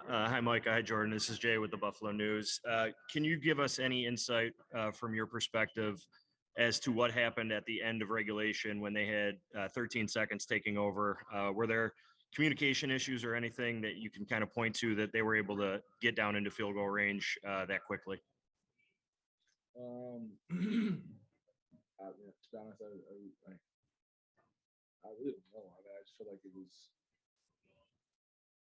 Hi, Micah. Hi, Jordan. This is Jay with the Buffalo News. Can you give us any insight from your perspective as to what happened at the end of regulation when they had 13 seconds taking over? Were there communication issues or anything that you can kind of point to that they were able to get down into field goal range that quickly? To be honest, I really don't know. I just feel like it was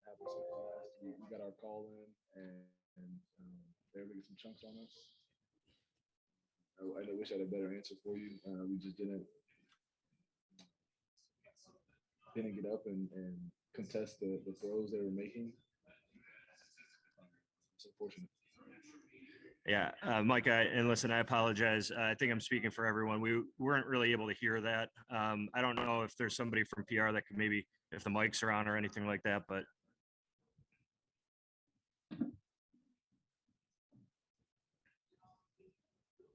happened so fast. We got our call in, and they were able to get some chunks on us. I wish I had a better answer for you. We just didn't get up and contest the throws they were making. It's unfortunate. Yeah, Micah, and listen, I apologize. I think I'm speaking for everyone. We weren't really able to hear that. I don't know if there's somebody from PR that could maybe, if the mics are on or anything like that, but.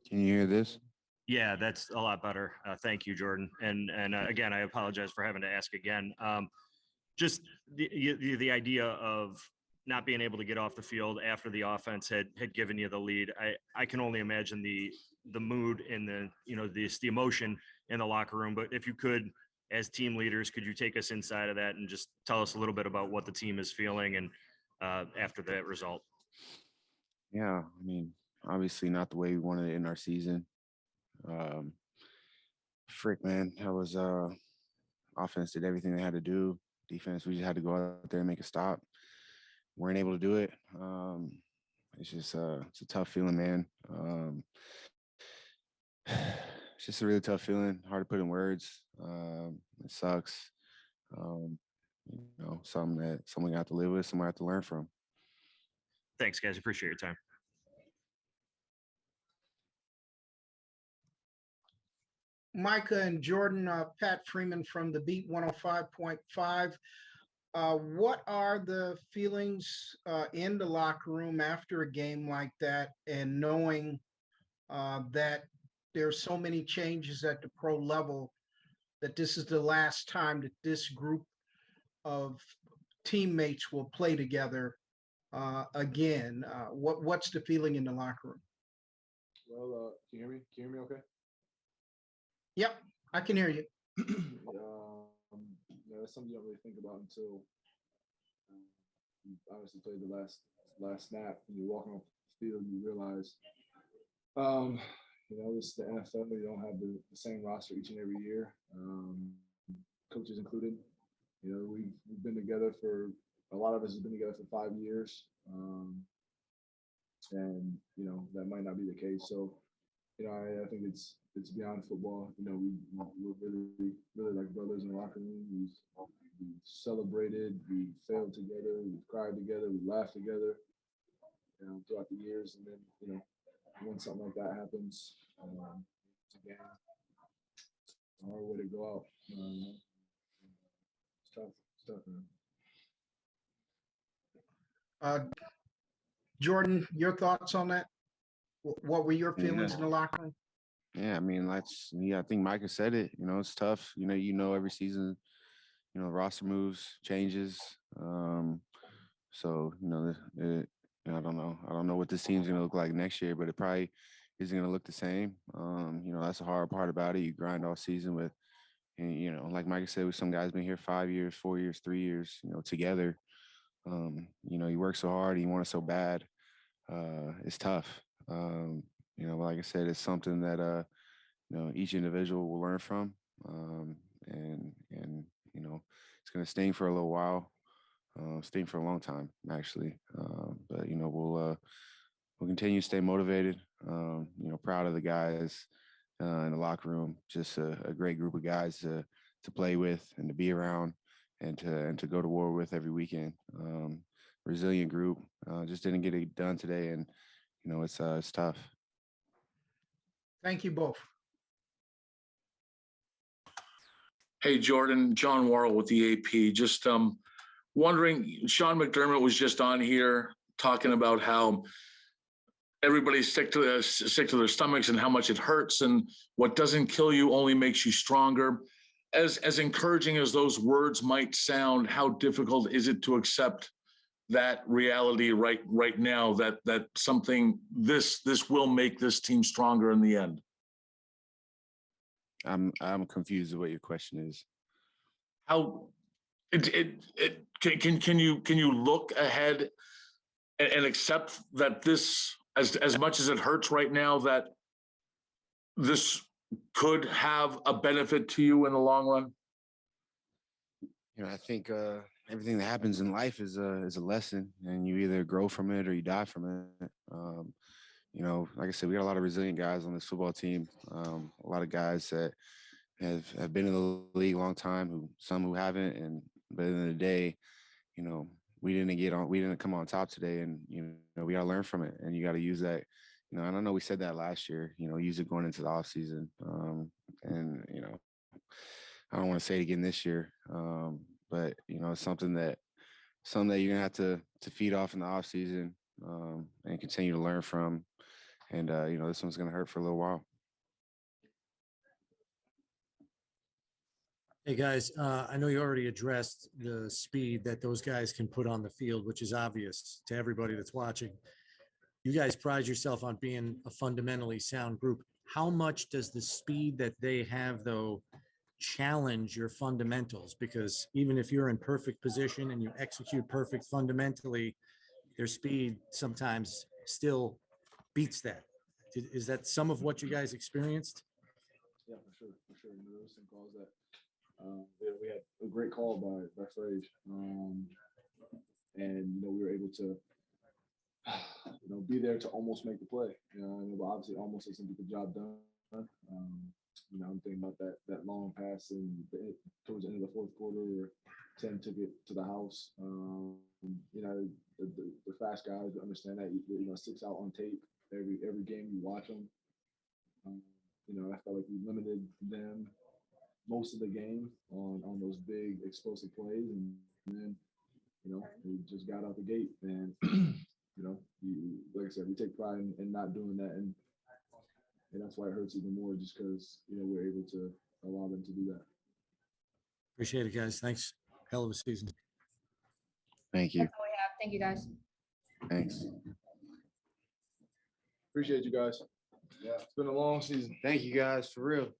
Can you hear this? Yeah, that's a lot better. Thank you, Jordan. And again, I apologize for having to ask again. Just the idea of not being able to get off the field after the offense had given you the lead. I can only imagine the mood and the emotion in the locker room. But if you could, as team leaders, could you take us inside of that and just tell us a little bit about what the team is feeling and after that result? Yeah, I mean, obviously not the way we wanted to end our season. Man, that was offense did everything they had to do. Defense, we just had to go out there and make a stop. Weren't able to do it. It's just it's a tough feeling, man. It's just a really tough feeling. Hard to put in words. It sucks. Something we got to live with, something we have to learn from. Thanks, guys. Appreciate your time. Micah and Jordan, Pat Freeman from the Beat 105.5. What are the feelings in the locker room after a game like that, and knowing that there's so many changes at the pro level, that this is the last time that this group of teammates will play together again? What's the feeling in the locker room? Well, can you hear me? Can you hear me okay? Yep, I can hear you. That's something you don't really think about until you obviously played the last snap and you're walking off the field. You realize, this is the NFL. You don't have the same roster each and every year, coaches included. We've been together for a lot of us have been together for 5 years, and that might not be the case. So, I think it's beyond football. We're really like brothers in the locker room. We celebrated, we failed together, we cried together, we laughed together, throughout the years. And then, when something like that happens, it's again a hard way to go out. It's tough, man. Jordan, your thoughts on that? What were your feelings in the locker room? Yeah, I mean, I think Micah said it. It's tough. Every season, roster moves, changes. So, I don't know. I don't know what this team's going to look like next year, but it probably isn't going to look the same. That's the hard part about it. You grind all season with, and, like Micah said, with some guys been here 5 years, 4 years, 3 years, together. You work so hard and you want it so bad. It's tough. Like I said, it's something that each individual will learn from, and it's going to sting for a little while, sting for a long time actually. But we'll continue to stay motivated. Proud of the guys in the locker room. Just a great group of guys to play with and to be around and to go to war with every weekend. Resilient group. Just didn't get it done today, and it's tough. Thank you both. Hey, Jordan, John Worrell with the AP. Just wondering, Sean McDermott was just on here talking about how everybody's sick to their stomachs and how much it hurts, and what doesn't kill you only makes you stronger. As encouraging as those words might sound, how difficult is it to accept that reality right now that something this will make this team stronger in the end? I'm confused with what your question is. How can you look ahead and accept that this, as much as it hurts right now, that this could have a benefit to you in the long run? You know, I think everything that happens in life is a lesson, and you either grow from it or you die from it. You know, like I said, we got a lot of resilient guys on this football team. A lot of guys that have been in the league a long time, some who haven't, but at the end of the day, you know, we didn't come on top today, and you know, we got to learn from it, and you got to use that. You know, I don't know, we said that last year. You know, use it going into the off season, and you know, I don't want to say it again this year, but you know, it's something that you're gonna have to feed off in the off season, and continue to learn from. And you know, this one's gonna hurt for a little while. Hey guys, I know you already addressed the speed that those guys can put on the field, which is obvious to everybody that's watching. You guys pride yourself on being a fundamentally sound group. How much does the speed that they have, though, challenge your fundamentals? Because even if you're in perfect position and you execute perfect fundamentally, their speed sometimes still beats that. Is that some of what you guys experienced? Yeah, for sure. You know, there was some calls that we had a great call by Frage, and you know, we were able to you know, be there to almost make the play. You know, but obviously almost doesn't get the job done. You know, I'm thinking about that long pass and towards the end of the fourth quarter where Tim took it to the house. You know, the fast guys understand that, you know, 6 out on tape every game you watch them. You know, I felt like we limited them most of the game on those big explosive plays, and then, you know, we just got out the gate, and you know, like I said, we take pride in not doing that, and that's why it hurts even more, just because, you know, we're able to allow them to do that. Appreciate it, guys. Thanks. Hell of a season. Thank you. That's all we have. Thank you, guys. Thanks. Appreciate you guys. Yeah, it's been a long season. Thank you guys, for real.